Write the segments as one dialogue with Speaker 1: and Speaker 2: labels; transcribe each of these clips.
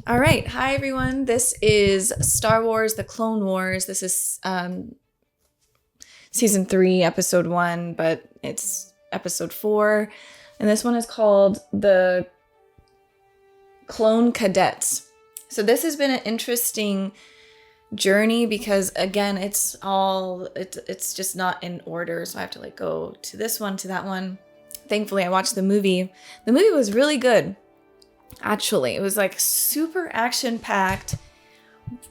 Speaker 1: All right. Hi, everyone. This is Star Wars, The Clone Wars. This is season 3, episode 1, but it's episode 4. And this one is called The Clone Cadets. So this has been an interesting journey because, again, it's just not in order. So I have to go to this one, to that one. Thankfully, I watched the movie. The movie was really good. Actually, it was super action-packed,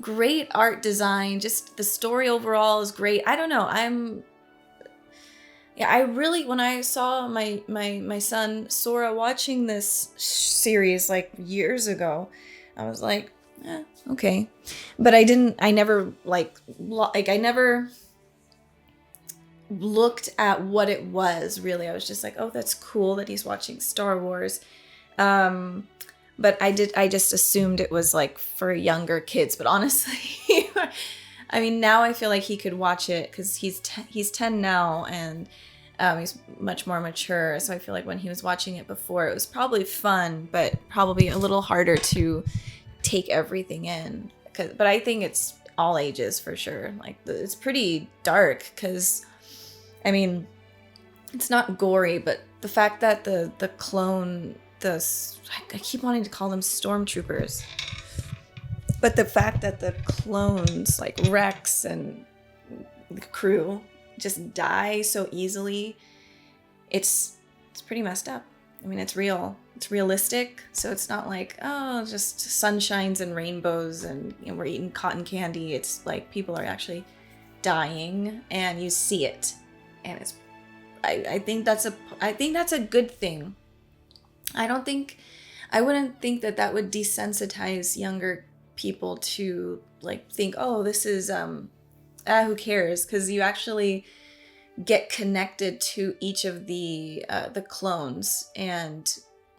Speaker 1: great art design, just the story overall is great. I don't know, I really, when I saw my son Sora watching this series years ago, I was like, okay. But I never I never looked at what it was really. I was just like, oh, that's cool that he's watching Star Wars. But I just assumed it was for younger kids. But honestly, I mean, now I feel like he could watch it because he's 10 now and he's much more mature. So I feel like when he was watching it before, it was probably fun, but probably a little harder to take everything in. But I think it's all ages for sure. It's pretty dark because, I mean, it's not gory, but the fact that the clone... I keep wanting to call them stormtroopers, but the fact that the clones Rex and the crew just die so easily, it's pretty messed up. I mean, it's real, it's realistic, so it's not just sunshines and rainbows and we're eating cotton candy. It's people are actually dying and you see it, and it's I think that's a good thing. I wouldn't think that would desensitize younger people to think, oh, this is who cares, because you actually get connected to each of the clones. And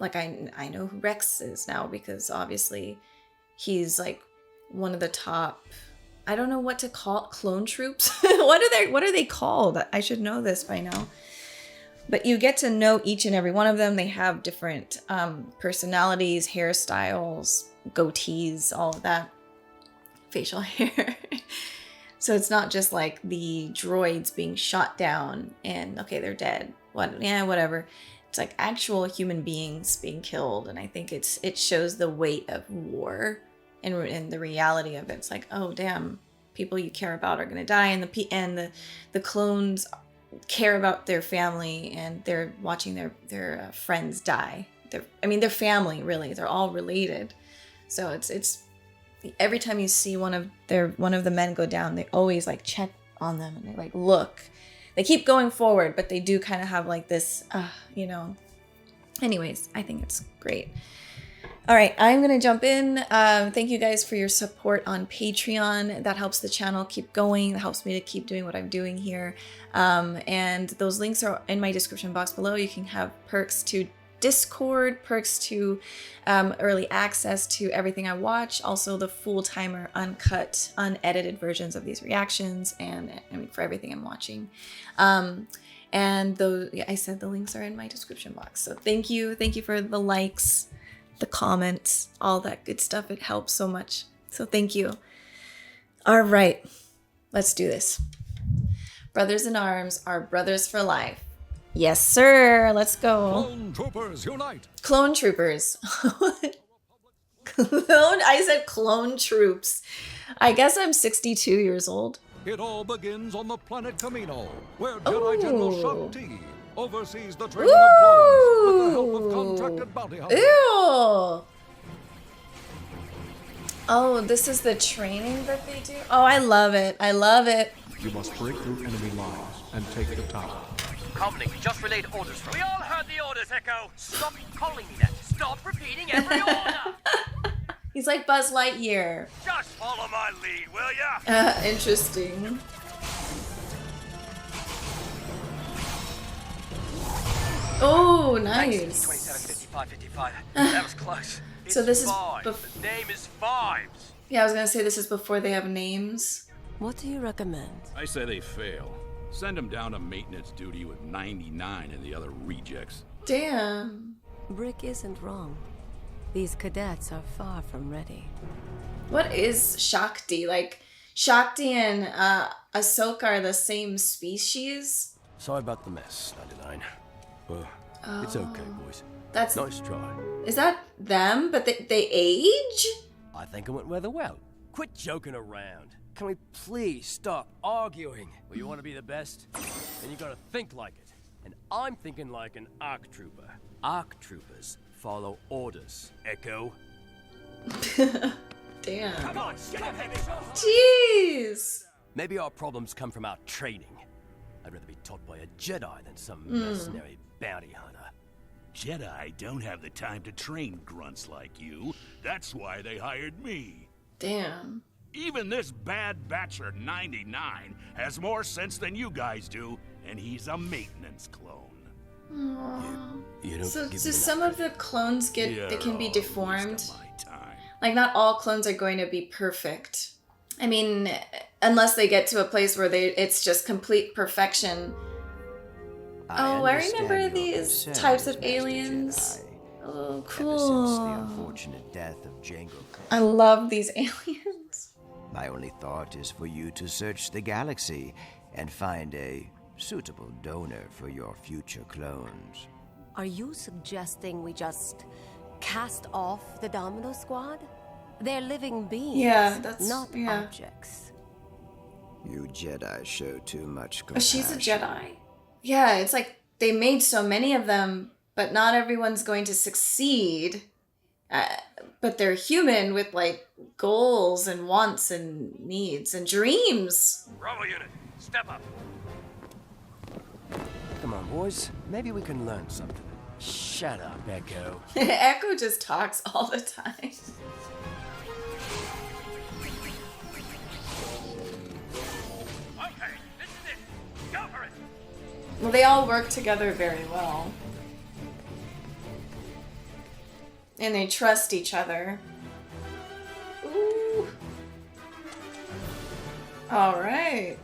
Speaker 1: I know who Rex is now because obviously he's one of the top, I don't know what to call clone troops. What are they called? I should know this by now. But you get to know each and every one of them. They have different personalities, hairstyles, goatees, all of that, facial hair. So it's not just the droids being shot down and, okay, they're dead. Whatever. It's actual human beings being killed. And I think it shows the weight of war and the reality of it. It's oh, damn, people you care about are going to die. And the clones care about their family, and they're watching their friends die. They're family, really. They're all related. So it's every time you see one of the men go down, they always check on them and they look. They keep going forward, but they do kind of have this, Anyways, I think it's great. All right, I'm going to jump in. Thank you guys for your support on Patreon. That helps the channel keep going. That helps me to keep doing what I'm doing here. And those links are in my description box below. You can have perks to Discord, perks to early access to everything I watch. Also the full-timer, uncut, unedited versions of these reactions, and for everything I'm watching. And those, I said the links are in my description box. So thank you for the likes, the comments, all that good stuff. It helps so much. So thank you. All right, let's do this. Brothers in arms are brothers for life. Yes, sir. Let's go.
Speaker 2: Clone troopers unite.
Speaker 1: Clone troopers. I said clone troops. I guess I'm 62 years old.
Speaker 2: It all begins on the planet Camino, where Jedi General Shang-Ti oversees the training of clones with the help of contracted bounty hunters.
Speaker 1: Ew! Oh, this is the training that they do? Oh, I love it. I love it.
Speaker 3: You must break through enemy lines and take the tower.
Speaker 4: Company, we just relayed orders from... We all heard the orders, Echo! Stop calling me that! Stop repeating every order!
Speaker 1: He's like Buzz Lightyear.
Speaker 4: Just follow my lead, will ya?
Speaker 1: Interesting. Oh, nice.
Speaker 4: 27, 55, 55. That was close. It's
Speaker 1: So this is
Speaker 4: Fives. The name is Fives.
Speaker 1: Yeah, I was gonna say this is before they have names.
Speaker 5: What do you recommend?
Speaker 6: I say they fail. Send them down to maintenance duty with 99 and the other rejects.
Speaker 1: Damn.
Speaker 5: Brick isn't wrong. These cadets are far from ready.
Speaker 1: What is Shakti? Like, Shakti and Ahsoka are the same species?
Speaker 7: Sorry about the mess, 99. Well, it's okay, boys.
Speaker 1: That's...
Speaker 7: Nice try.
Speaker 1: Is that them? But they age?
Speaker 7: I think it went rather well. Quit joking around. Can we please stop arguing? Well, you want to be the best? Then you gotta think like it. And I'm thinking like an ARC trooper. ARC troopers follow orders. Echo?
Speaker 1: Damn.
Speaker 7: Come on, get up, heavy!
Speaker 1: Jeez!
Speaker 7: Maybe our problems come from our training. I'd rather be taught by a Jedi than some mercenary bounty hunter.
Speaker 6: Jedi don't have the time to train grunts like you. That's why they hired me.
Speaker 1: Damn.
Speaker 6: Even this bad batcher 99 has more sense than you guys do, and he's a maintenance clone.
Speaker 7: You don't
Speaker 1: So
Speaker 7: give
Speaker 1: do
Speaker 7: me
Speaker 1: some
Speaker 7: enough
Speaker 1: of the clones get...
Speaker 6: You're
Speaker 1: they can be
Speaker 6: all
Speaker 1: deformed?
Speaker 6: waste of my time.
Speaker 1: Like, not all clones are going to be perfect. I mean, unless they get to a place where it's just complete perfection. I remember these types of aliens. Oh,
Speaker 8: Ever since the
Speaker 1: cool.
Speaker 8: unfortunate death of Jango,
Speaker 1: I love these aliens.
Speaker 8: my only thought is for you to search the galaxy and find a suitable donor for your future clones.
Speaker 5: Are you suggesting we just cast off the Domino Squad? They're living beings,
Speaker 1: Yeah, that's...
Speaker 5: not
Speaker 1: yeah.
Speaker 5: objects.
Speaker 8: You Jedi show too much compassion.
Speaker 1: But she's a Jedi. Yeah, it's like they made so many of them, but not everyone's going to succeed. But they're human with, like, goals and wants and needs and dreams.
Speaker 4: Bravo unit, step up.
Speaker 7: Come on, boys. Maybe we can learn something. Shut up, Echo.
Speaker 1: Echo just talks all the time.
Speaker 4: Okay, this is it. Go for it.
Speaker 1: Well, they all work together very well. And they trust each other. Ooh. All right.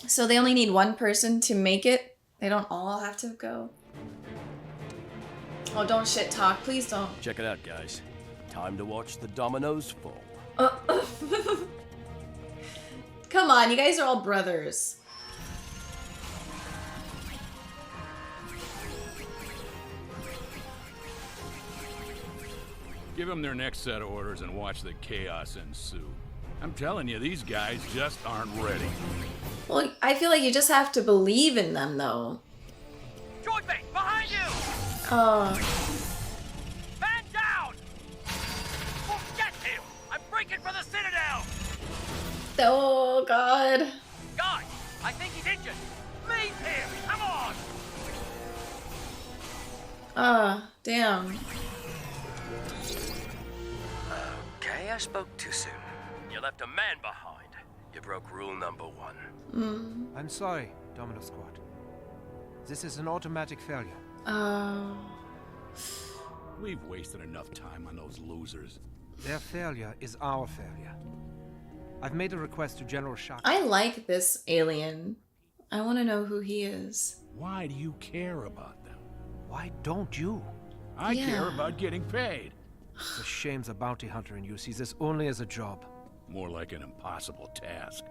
Speaker 1: So they only need one person to make it? They don't all have to go? Oh, don't shit talk. Please don't.
Speaker 7: Check it out, guys. Time to watch the dominoes fall.
Speaker 1: Come on, you guys are all brothers.
Speaker 6: Give them their next set of orders and watch the chaos ensue. I'm telling you, these guys just aren't ready.
Speaker 1: Well, I feel like you just have to believe in them, though.
Speaker 4: Join me, behind you.
Speaker 1: Oh.
Speaker 4: Man down. Forget him. I'm breaking for the Citadel.
Speaker 1: Oh, God.
Speaker 4: Guys, I think he's injured. Leave him. Come on.
Speaker 1: Ah, damn.
Speaker 7: Okay, I spoke too soon. You left a man behind. You broke rule number 1.
Speaker 9: I'm sorry, Domino Squad. This is an automatic failure.
Speaker 1: Oh.
Speaker 6: We've wasted enough time on those losers.
Speaker 9: Their failure is our failure. I've made a request to General Shock.
Speaker 1: I like this alien. I want to know who he is.
Speaker 6: Why do you care about them?
Speaker 9: Why don't you?
Speaker 6: I care
Speaker 1: Yeah.
Speaker 6: about getting paid.
Speaker 9: It's a shame the bounty hunter in you sees this only as a job.
Speaker 6: More like an impossible task.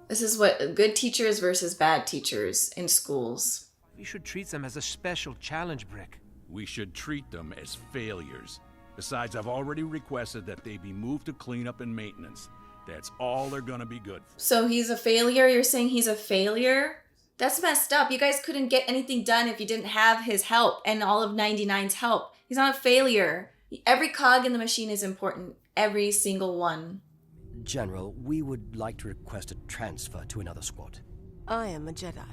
Speaker 1: This is what good teachers versus bad teachers in schools.
Speaker 9: We should treat them as a special challenge brick.
Speaker 6: We should treat them as failures. Besides, I've already requested that they be moved to cleanup and maintenance. That's all they're gonna be good for.
Speaker 1: So he's a failure? You're saying he's a failure? That's messed up. You guys couldn't get anything done if you didn't have his help and all of 99's help. He's not a failure. Every cog in the machine is important. Every single one.
Speaker 7: General, we would like to request a transfer to another squad.
Speaker 5: I am a Jedi,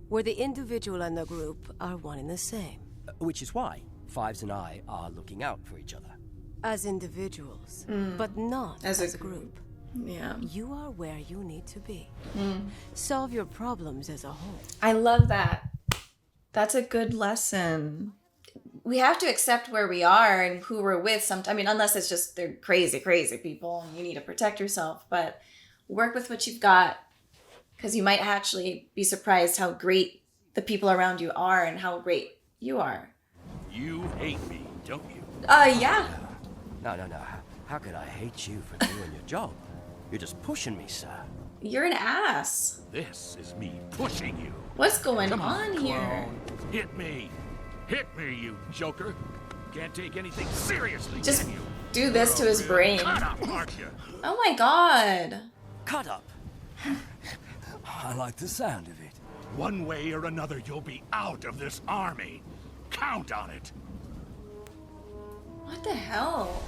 Speaker 5: where the individual and the group are one and the same.
Speaker 7: Which is why Fives and I are looking out for each other.
Speaker 5: As individuals, but not
Speaker 1: As
Speaker 5: as
Speaker 1: a
Speaker 5: a group.
Speaker 1: Yeah.
Speaker 5: You are where you need to be. Solve your problems as a whole.
Speaker 1: I love that. That's a good lesson. We have to accept where we are and who we're with sometimes. I mean, unless it's just they're crazy, crazy people and you need to protect yourself. But work with what you've got because you might actually be surprised how great the people around you are and how great you are.
Speaker 6: You hate me, don't you?
Speaker 1: Yeah.
Speaker 7: No. How could I hate you for doing your job? You're just pushing me, sir.
Speaker 1: You're an ass.
Speaker 6: This is me pushing you.
Speaker 1: What's going
Speaker 6: Come
Speaker 1: on here?
Speaker 6: clown. Hit me. Hit me, you joker. Can't take anything seriously,
Speaker 1: Just
Speaker 6: can you?
Speaker 1: do this to his brain.
Speaker 6: Cut up, aren't you?
Speaker 1: Oh my god.
Speaker 7: Cut up. I like the sound of it.
Speaker 6: One way or another, you'll be out of this army. Count on it.
Speaker 1: What the hell?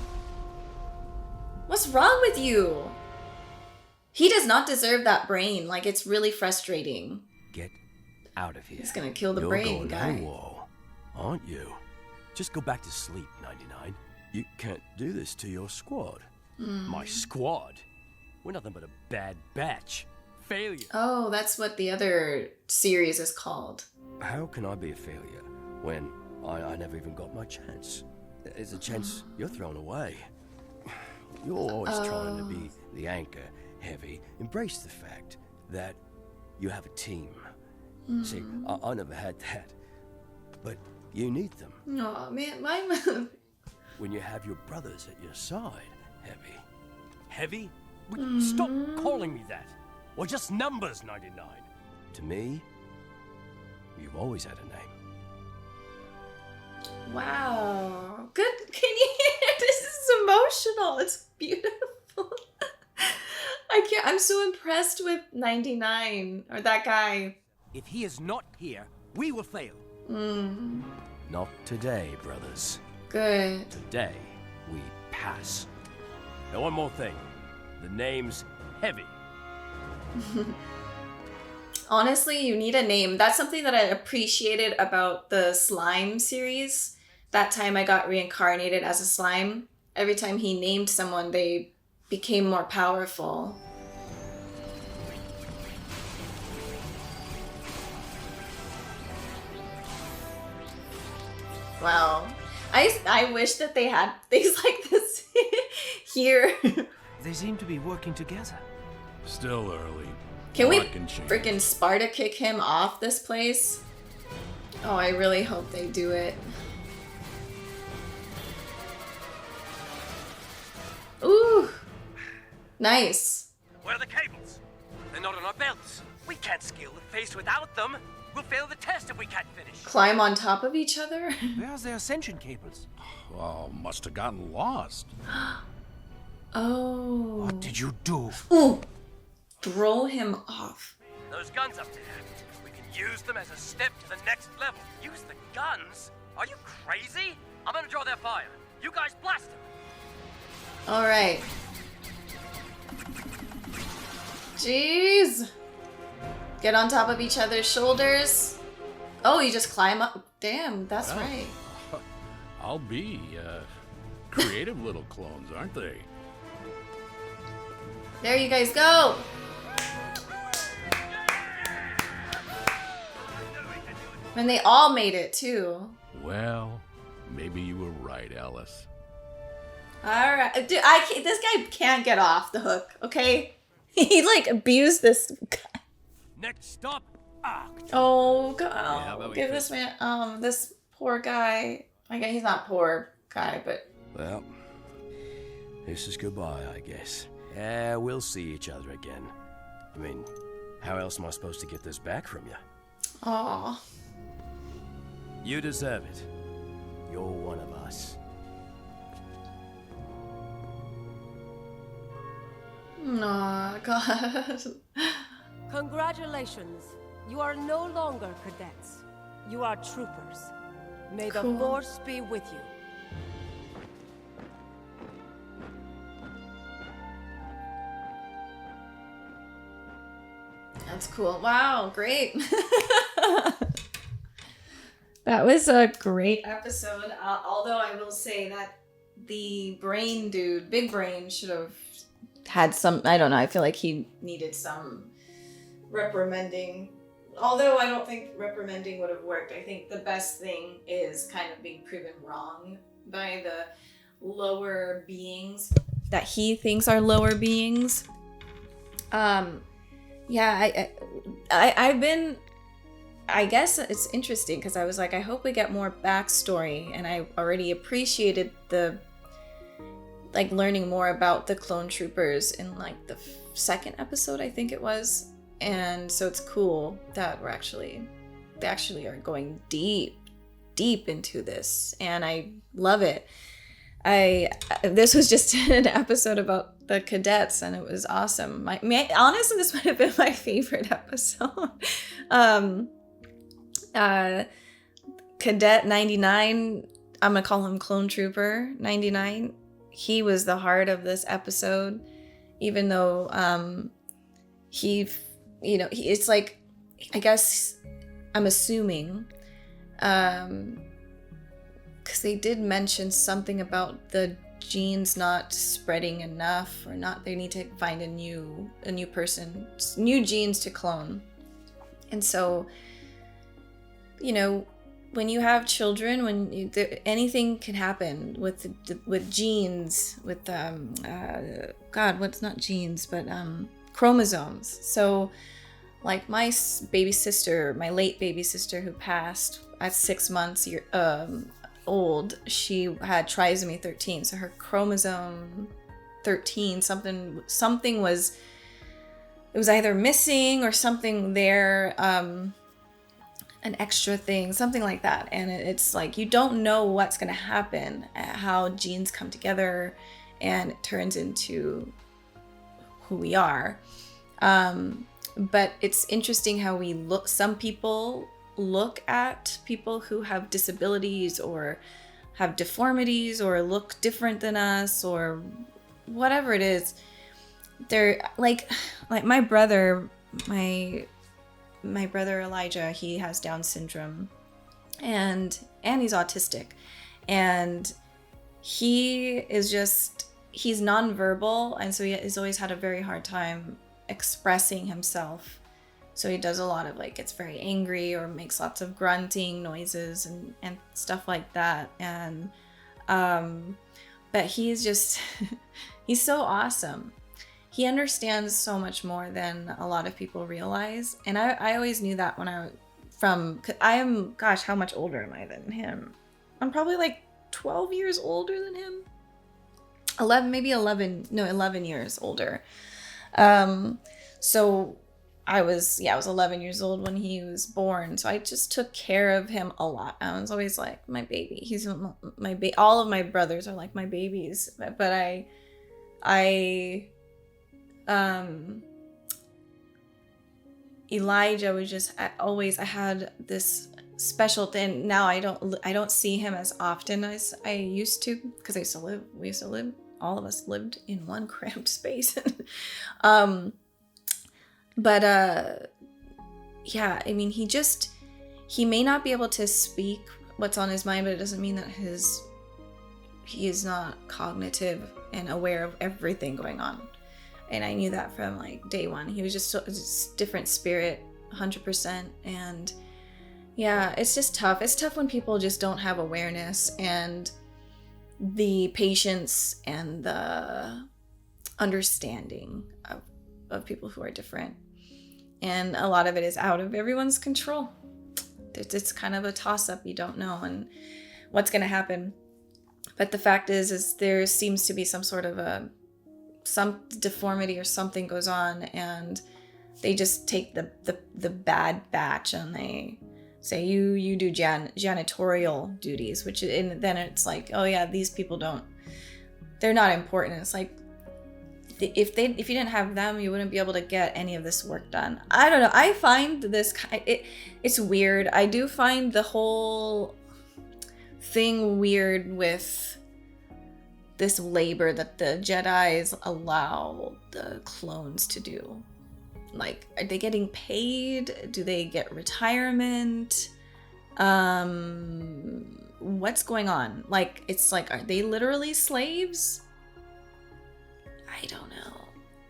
Speaker 1: What's wrong with you? He does not deserve that brain. Like, it's really frustrating.
Speaker 7: Get out of here.
Speaker 1: He's gonna kill the
Speaker 7: You're
Speaker 1: brain
Speaker 7: going
Speaker 1: guy.
Speaker 7: AWOL, aren't you? Just go back to sleep, 99. You can't do this to your squad. My squad? We're nothing but a bad batch. Failure.
Speaker 1: Oh, that's what the other series is called.
Speaker 7: How can I be a failure when I never even got my chance? There's a chance you're thrown away. You're always trying to be the anchor, Heavy. Embrace the fact that you have a team. See, I never had that. But you need them.
Speaker 1: Oh man, my mom.
Speaker 7: When you have your brothers at your side, Heavy. Heavy? Stop calling me that. Or just numbers, 99. To me, you've always had a name.
Speaker 1: Wow. Good. Can you hear? This is emotional. It's beautiful. I can't. I'm so impressed with 99 or that guy.
Speaker 7: If he is not here, we will fail. Not today, brothers.
Speaker 1: Good.
Speaker 7: Today, we pass. Now, one more thing. The name's Heavy.
Speaker 1: Honestly, you need a name. That's something that I appreciated about the slime series. That time I got reincarnated as a slime. Every time he named someone, they became more powerful. Wow. I wish that they had things like this here.
Speaker 9: They seem to be working together.
Speaker 6: Still early.
Speaker 1: Can we
Speaker 6: Lot can change.
Speaker 1: freaking Sparta kick him off this place? Oh, I really hope they do it. Ooh. Nice.
Speaker 4: Where are the cables? They're not on our belts. We can't scale the face without them. We'll fail the test if we can't finish.
Speaker 1: Climb on top of each other?
Speaker 9: Where's the ascension cables?
Speaker 6: Oh, must have gotten lost.
Speaker 1: Oh.
Speaker 9: What did you do?
Speaker 1: Ooh. Throw him off.
Speaker 4: Those guns up there. We can use them as a step to the next level. Use the guns? Are you crazy? I'm gonna draw their fire. You guys blast them.
Speaker 1: All right. Jeez. Get on top of each other's shoulders. Oh, you just climb up. Damn, that's
Speaker 6: Wow.
Speaker 1: right.
Speaker 6: I'll be creative little clones, aren't they?
Speaker 1: There you guys go. And they all made it too.
Speaker 6: Well, maybe you were right, Alice.
Speaker 1: All right, dude. This guy can't get off the hook. Okay, he like abused this guy.
Speaker 7: Next stop, Arc.
Speaker 1: Oh
Speaker 7: how
Speaker 1: god!
Speaker 7: about we
Speaker 1: Give this man, this poor guy. I guess he's not poor guy, but
Speaker 7: Well, this is goodbye, I guess. Yeah, we'll see each other again. I mean, how else am I supposed to get this back from you?
Speaker 1: aw.
Speaker 7: You deserve it. You're one of us.
Speaker 1: Aw, god.
Speaker 5: Congratulations. You are no longer cadets. You are troopers. May the
Speaker 1: Cool.
Speaker 5: Force be with you.
Speaker 1: That's cool. Wow, great. That was a great episode. Although I will say that the brain dude, big brain, should have had some, I don't know, I feel like he needed some reprimanding. Although I don't think reprimanding would have worked. I think the best thing is kind of being proven wrong by the lower beings that he thinks are lower beings. Yeah, I've been I guess it's interesting because I was like, I hope we get more backstory, and I already appreciated the like learning more about the clone troopers in like the second episode, I think it was. And so it's cool that they actually are going deep into this, and I love it. This was just an episode about the cadets, and it was awesome. Honestly, this might have been my favorite episode. Cadet 99, I'm gonna call him Clone Trooper 99. He was the heart of this episode, even though it's like, I guess I'm assuming, because they did mention something about the genes not spreading enough, or not, they need to find a new person, new genes to clone. And so, when you have children, anything can happen with genes, with not genes, but chromosomes. So like my late baby sister who passed at 6 months old, she had trisomy 13. So her chromosome 13, something was, it was either missing or something there, an extra thing, something like that. And it's like, you don't know what's going to happen, how genes come together and it turns into who we are. But it's interesting how some people look at people who have disabilities or have deformities or look different than us or whatever it is. They're like my brother Elijah, he has Down syndrome and he's autistic, and he's nonverbal, and so he's always had a very hard time expressing himself. So he does a lot of gets very angry or makes lots of grunting noises and stuff like that. And but he's just he's so awesome. He understands so much more than a lot of people realize. And I always knew that when I am, gosh, how much older am I than him? I'm probably 12 years older than him. 11 years older. So I was 11 years old when he was born. So I just took care of him a lot. I was always like my baby. He's my baby. All of my brothers are like my babies. But Elijah was just I had this special thing. Now I don't see him as often as I used to, because we used to live, all of us lived in one cramped space. But yeah, I mean, he may not be able to speak what's on his mind, but it doesn't mean that he is not cognitive and aware of everything going on. And I knew that from day one. He was just a different spirit, 100%. And yeah, it's just tough. It's tough when people just don't have awareness and the patience and the understanding of people who are different. And a lot of it is out of everyone's control. It's kind of a toss-up. You don't know and what's going to happen. But the fact is there seems to be some sort of some deformity or something goes on, and they just take the bad batch and they say you do janitorial duties, which and then it's like, oh yeah, these people they're not important. It's like, if you didn't have them, you wouldn't be able to get any of this work done. I don't know. I find it's weird. I do find the whole thing weird with this labor that the Jedis allow the clones to do. Are they getting paid? Do they get retirement? What's going on? Are they literally slaves? I don't know.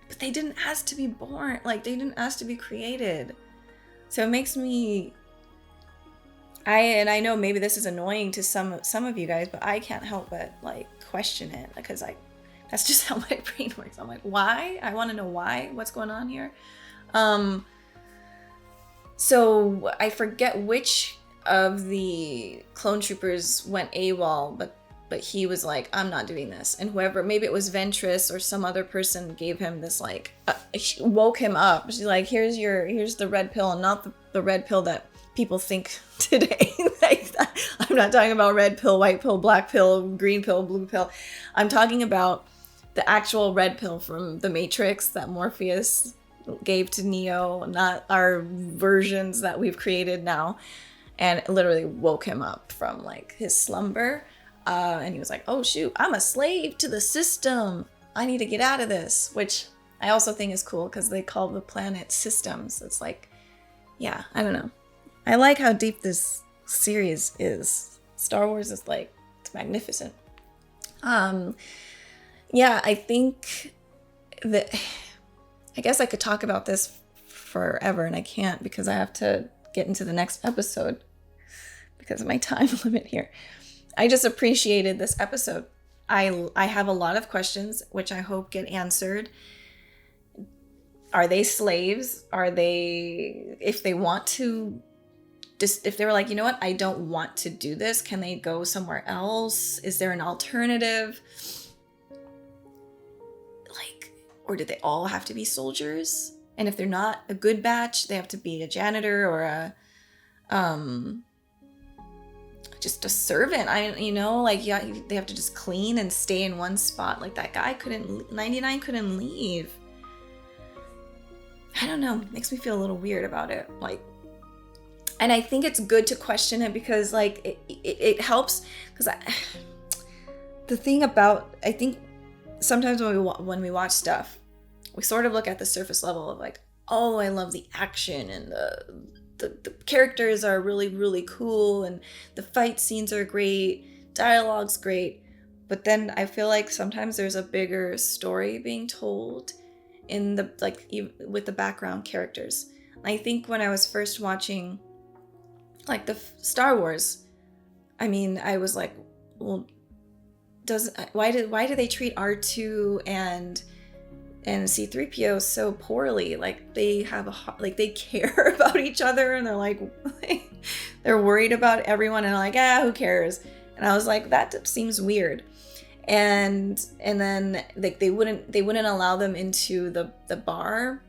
Speaker 1: But they didn't ask to be born. They didn't ask to be created. So it makes me... I know maybe this is annoying to some of you guys, but I can't help but question it, because that's just how my brain works. I'm like, why? I want to know why. What's going on here? So I forget which of the clone troopers went AWOL, but he was like, I'm not doing this. And whoever, maybe it was Ventress or some other person, gave him this like, woke him up. She's like, here's the red pill, and not the red pill that people think today. Like, I'm not talking about red pill, white pill, black pill, green pill, blue pill. I'm talking about the actual red pill from the Matrix that Morpheus gave to Neo, not our versions that we've created now. And it literally woke him up from like his slumber. And he was like, oh shoot, I'm a slave to the system. I need to get out of this, which I also think is cool because they call the planet systems. It's like, yeah, I don't know. I like how deep this series is. Star Wars is like, it's magnificent. Yeah, I think that, I guess I could talk about this forever and I can't because I have to get into the next episode because of my time limit here. I just appreciated this episode. I have a lot of questions, which I hope get answered. Are they slaves? Are they, if they want to, just if they were like, you know what, I don't want to do this, can they go somewhere else? Is there an alternative? Like, or do they all have to be soldiers? And if they're not a good batch, they have to be a janitor or a, just a servant. Yeah, they have to just clean and stay in one spot. Like that guy 99 couldn't leave. I don't know, makes me feel a little weird about it. Like, and I think it's good to question it because like it helps, because the thing about, I think sometimes when we watch stuff, we sort of look at the surface level of like, oh, I love the action and the characters are really, really cool and the fight scenes are great, dialogue's great. But then I feel like sometimes there's a bigger story being told in the, like, with the background characters. I think when I was first watching like the Star Wars, I mean, I was like, well, why do they treat R2 and C-3PO so poorly? Like they have they care about each other and they're like they're worried about everyone and like, who cares? And I was like, that seems weird. And then like they wouldn't allow them into the bar,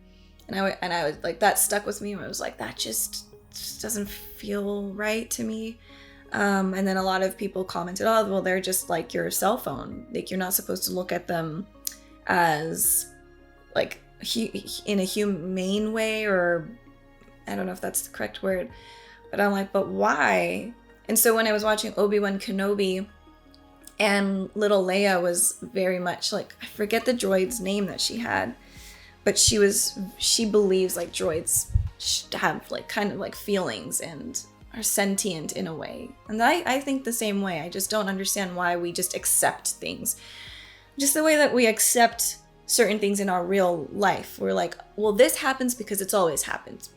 Speaker 1: and I was like, that stuck with me. I was like, that just doesn't feel right to me. And then a lot of people commented, oh, well, they're just like your cell phone. Like you're not supposed to look at them as like in a humane way, or I don't know if that's the correct word, but I'm like, but why? And so when I was watching Obi-Wan Kenobi, and little Leia was very much like, I forget the droid's name that she had, but she believes like droids have like kind of like feelings and are sentient in a way. And I think the same way. I just don't understand why we just accept things. Just the way that we accept certain things in our real life. We're like, well, this happens because it's always happened.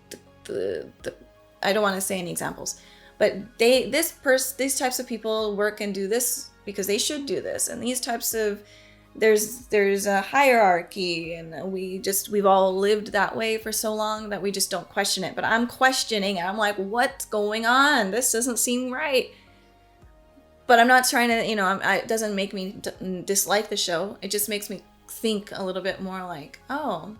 Speaker 1: I don't want to say any examples, but these types of people work and do this because they should do this, and these types of, there's a hierarchy, and we've all lived that way for so long that we just don't question it. But I'm questioning it. I'm like, what's going on? This doesn't seem right. But I'm not trying to, it doesn't make me dislike the show. It just makes me think a little bit more like, oh,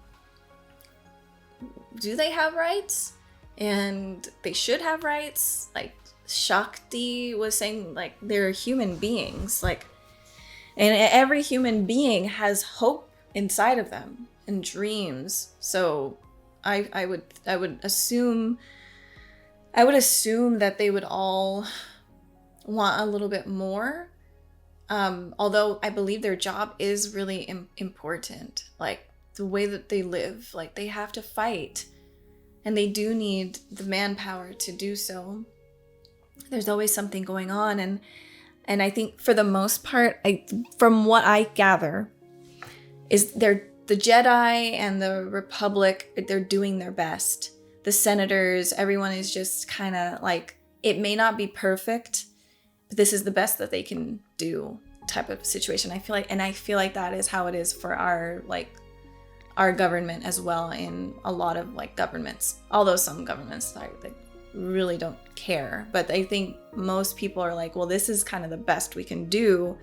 Speaker 1: do they have rights? And they should have rights. Like Shakti was saying, like, they're human beings, like, and every human being has hope inside of them and dreams. So I would assume that they would all want a little bit more. Although I believe their job is really important. Like the way that they live, like they have to fight, and they do need the manpower to do so. There's always something going on, and I think for the most part, from what I gather, is the Jedi and the Republic, they're doing their best. The senators, everyone is just kind of like, it may not be perfect, but this is the best that they can do type of situation. I feel like that is how it is for our government as well in a lot of like governments, although some governments they really don't care. But I think most people are like, well, this is kind of the best we can do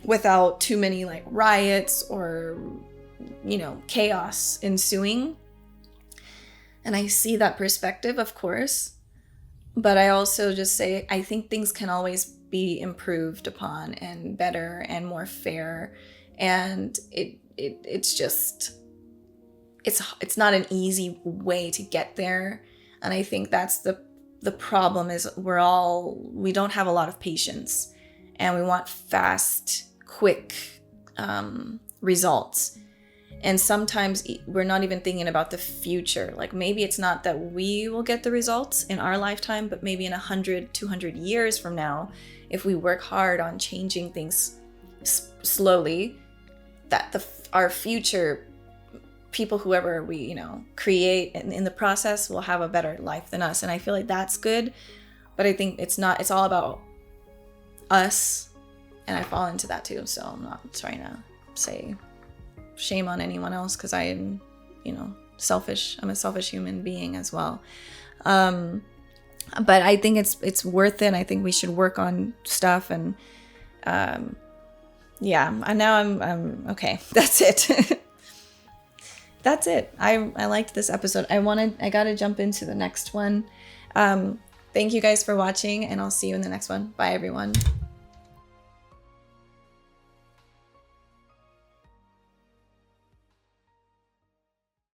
Speaker 1: without too many like riots or, you know, chaos ensuing. And I see that perspective, of course. But I also just say, I think things can always be improved upon and better and more fair. And it's just, it's not an easy way to get there. And I think that's the problem is we don't have a lot of patience, and we want fast, quick results. And sometimes we're not even thinking about the future. Like maybe it's not that we will get the results in our lifetime, but maybe in 100, 200 years from now, if we work hard on changing things slowly, that our future people, whoever we, you know, create in the process, will have a better life than us. And I feel like that's good. But I think it's all about us. And I fall into that too. So I'm not trying to say shame on anyone else, because I am, you know, selfish. I'm a selfish human being as well. But I think it's worth it. I think we should work on stuff, and yeah. And now I'm okay. That's it. That's it. I liked this episode. I gotta jump into the next one. Thank you guys for watching, and I'll see you in the next one. Bye everyone.